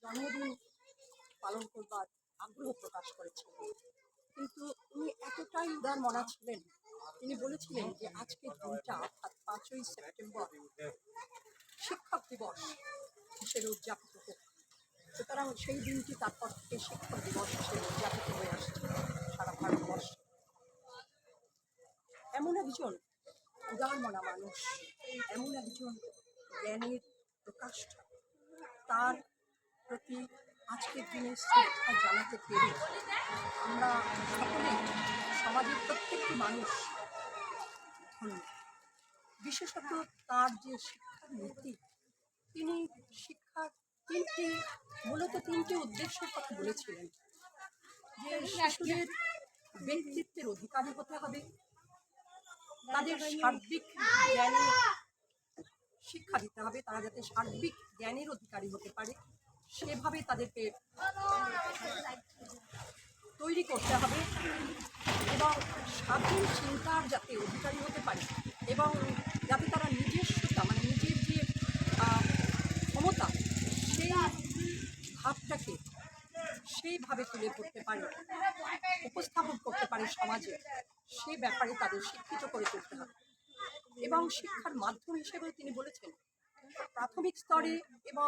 জন্মদিন পালন করবার আগ্রহ প্রকাশ করেছিলেন। কিন্তু উনি এতটাই উদার মনা ছিলেন, তিনি বলেছিলেন যে আজকের দিনটা অর্থাৎ 5ই সেপ্টেম্বর শিক্ষক দিবস হিসেবে উদযাপিত হোক। সুতরাং সেই দিনটি তারপর থেকে শিক্ষক দিবস হিসেবে উদযাপিত হয়ে আসছে সারা ভারতবর্ষে। এমন একজন উদার মনা মানুষ, এমন একজন জ্ঞানের প্রকাষ্ঠা, তার প্রতি আজকের দিনে শ্রদ্ধা জানাতে পেরে আমরা সকলেই, সমাজের প্রত্যেকটি মানুষ ধন্য। বিশেষত তার যে শিক্ষার নীতি, তিনি শিক্ষার মূলত তিনটি উদ্দেশ্যের কথা বলেছিলেন। যে শিশুদের ব্যক্তিত্বের অধিকারী হতে হবে, তাদের সার্বিক জ্ঞানের শিক্ষা দিতে হবে, তারা যাতে সার্বিক জ্ঞানের অধিকারী হতে পারে সেভাবে তাদেরকে তৈরি করতে হবে, এবং স্বাধীন চিন্তার যাতে অধিকারী হতে পারে এবং যাতে তারা নিজস্বতা মানে নিজের যে ক্ষমতা সেই ভাবটাকে সেইভাবে তুলে ধরতে পারে, উপস্থাপন করতে পারে সমাজে, সে ব্যাপারে তাদের শিক্ষিত করে তুলতে হবে। এবং শিক্ষার মাধ্যম হিসেবেও তিনি বলেছেন প্রাথমিক স্তরে এবং